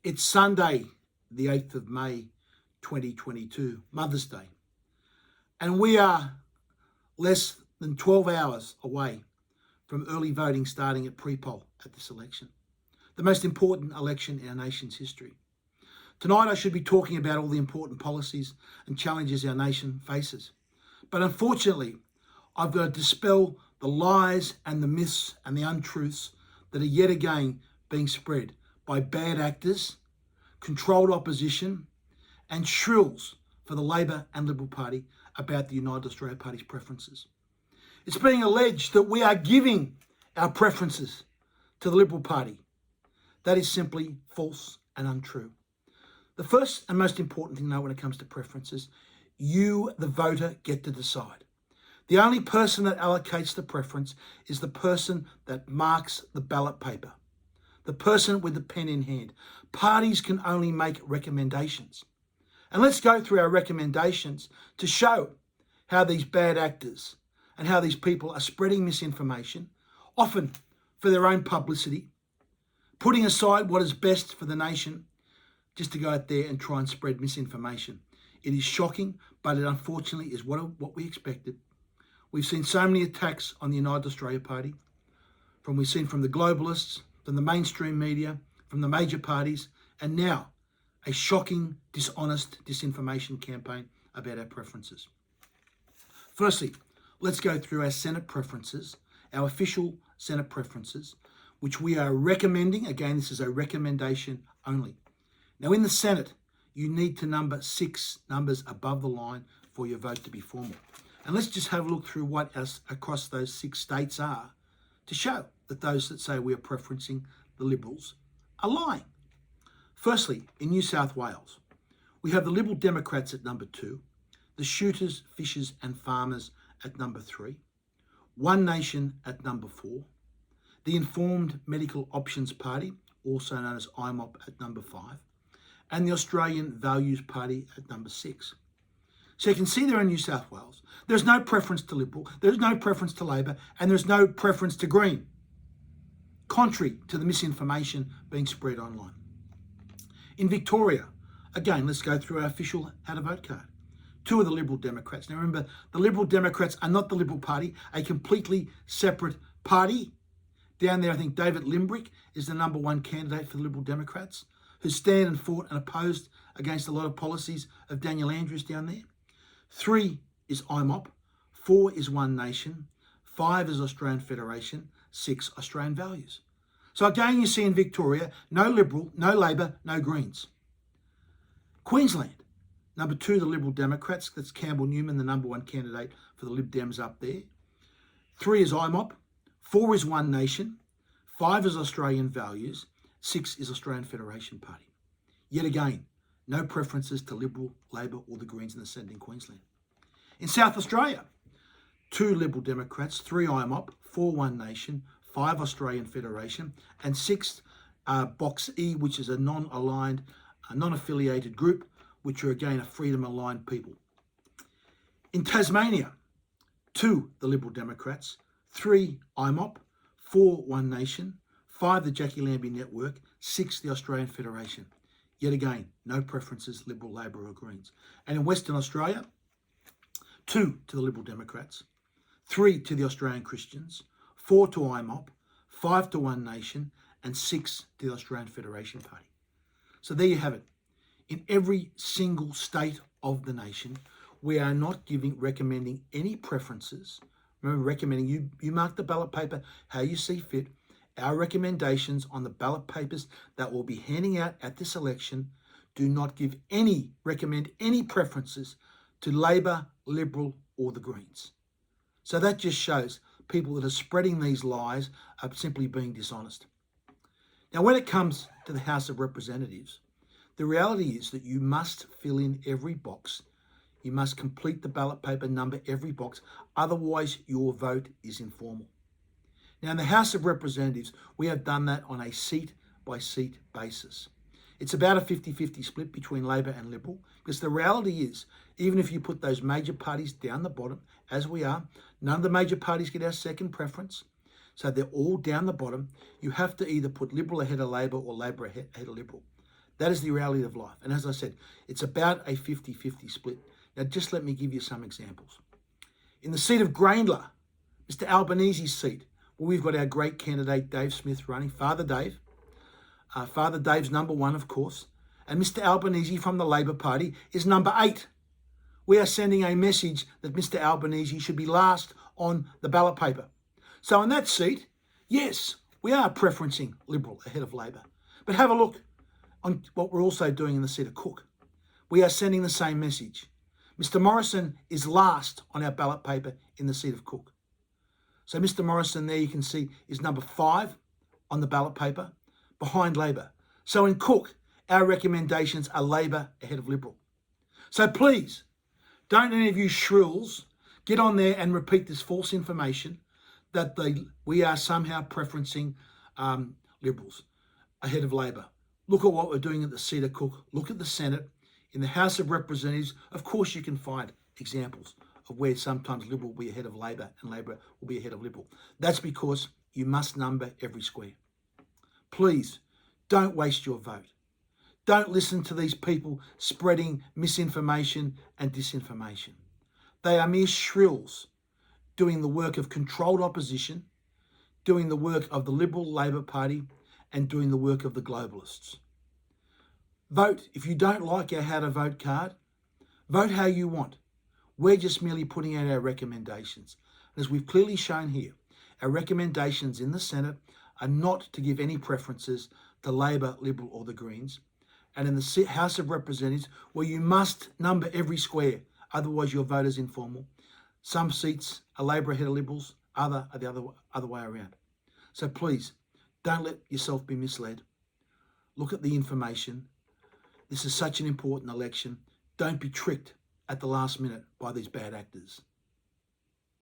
It's Sunday, the 8th of May, 2022, Mother's Day. And we are less than 12 hours away from early voting starting at pre-poll at this election, the most important election in our nation's history. Tonight I should be talking about all the important policies and challenges our nation faces. But unfortunately, I've got to dispel the lies and the myths and the untruths that are yet again being spread by bad actors, controlled opposition, and shrills for the Labor and Liberal Party about the United Australia Party's preferences. It's being alleged that we are giving our preferences to the Liberal Party. That is simply false and untrue. The first and most important thing to know when it comes to preferences, you, the voter, get to decide. The only person that allocates the preference is the person that marks the ballot paper, the person with the pen in hand. Parties can only make recommendations. And let's go through our recommendations to show how these bad actors and how these people are spreading misinformation, often for their own publicity, putting aside what is best for the nation just to go out there and try and spread misinformation. It is shocking, but it unfortunately is what we expected. We've seen so many attacks on the United Australia Party. We've seen from the globalists, from the mainstream media, from the major parties, and now a shocking, dishonest disinformation campaign about our preferences. Firstly, let's go through our Senate preferences, our official Senate preferences, which we are recommending. Again, this is a recommendation only. Now, in the Senate, you need to number 6 numbers above the line for your vote to be formal. And let's just have a look through what else across those 6 states are to show that those that say we are preferencing the Liberals are lying. Firstly, in New South Wales, we have the Liberal Democrats at number 2, the Shooters, Fishers and Farmers at number 3, One Nation at number 4, the Informed Medical Options Party, also known as IMOP, at number 5, and the Australian Values Party at number 6. So you can see there in New South Wales, there's no preference to Liberal, there's no preference to Labor, and there's no preference to Green, contrary to the misinformation being spread online. In Victoria, again, let's go through our official how to vote card. 2 of the Liberal Democrats. Now remember, the Liberal Democrats are not the Liberal Party, a completely separate party. Down there, I think David Limbrick is the number 1 candidate for the Liberal Democrats, who stand and fought and opposed against a lot of policies of Daniel Andrews down there. 3 is IMOP, 4 is One Nation, 5 is Australian Federation, 6 Australian Values. So again, you see in Victoria, no Liberal, no Labor, no Greens. Queensland, number 2, the Liberal Democrats. That's Campbell Newman, the number 1 candidate for the Lib Dems up there. 3 is IMOP, 4 is One Nation, 5 is Australian Values, 6 is Australian Federation Party. Yet again, no preferences to Liberal, Labor or the Greens in the Senate in Queensland. In South Australia, 2 Liberal Democrats, 3 IMOP, 4 One Nation, 5 Australian Federation, and 6 Box E, which is a non-aligned, non-affiliated group, which are again a freedom-aligned people. In Tasmania, 2 the Liberal Democrats, 3 IMOP, 4 One Nation, 5 the Jackie Lambie Network, 6 the Australian Federation. Yet again, no preferences, Liberal, Labor or Greens. And in Western Australia, 2 to the Liberal Democrats, 3 to the Australian Christians, 4 to IMOP, 5 to One Nation, and 6 to the Australian Federation Party. So there you have it. In every single state of the nation, we are not recommending any preferences. Remember, recommending you mark the ballot paper how you see fit. Our recommendations on the ballot papers that we'll be handing out at this election do not recommend any preferences to Labor, Liberal or the Greens. So that just shows people that are spreading these lies are simply being dishonest. Now, when it comes to the House of Representatives, the reality is that you must fill in every box. You must complete the ballot paper, number every box. Otherwise, your vote is informal. Now, in the House of Representatives, we have done that on a seat-by-seat basis. It's about a 50-50 split between Labor and Liberal, because the reality is, even if you put those major parties down the bottom, as we are, none of the major parties get our second preference. So they're all down the bottom. You have to either put Liberal ahead of Labor or Labor ahead of Liberal. That is the reality of life. And as I said, it's about a 50-50 split. Now, just let me give you some examples. In the seat of Graindler, Mr Albanese's seat, where we've got our great candidate Dave Smith running, Father Dave. Father Dave's number 1, of course. And Mr Albanese from the Labor Party is number 8. We are sending a message that Mr Albanese should be last on the ballot paper. So in that seat, yes, we are preferencing Liberal ahead of Labor. But have a look on what we're also doing in the seat of Cook. We are sending the same message. Mr Morrison is last on our ballot paper in the seat of Cook. So Mr Morrison there you can see is number 5 on the ballot paper behind Labor. So in Cook, our recommendations are Labor ahead of Liberal. So please, don't any of you shrills get on there and repeat this false information that we are somehow preferencing Liberals ahead of Labor. Look at what we're doing at the seat of Cook. Look at the Senate. In the House of Representatives, of course you can find examples of where sometimes Liberal will be ahead of Labor and Labor will be ahead of Liberal. That's because you must number every square. Please, don't waste your vote. Don't listen to these people spreading misinformation and disinformation. They are mere shrills doing the work of controlled opposition, doing the work of the Liberal Labor Party, and doing the work of the globalists. Vote. If you don't like our how to vote card, vote how you want. We're just merely putting out our recommendations. As we've clearly shown here, our recommendations in the Senate are not to give any preferences to Labor, Liberal or the Greens. And in the House of Representatives, where you must number every square, otherwise your vote is informal. Some seats are Labor ahead of Liberals, other are the other way around. So please, don't let yourself be misled. Look at the information. This is such an important election. Don't be tricked at the last minute by these bad actors.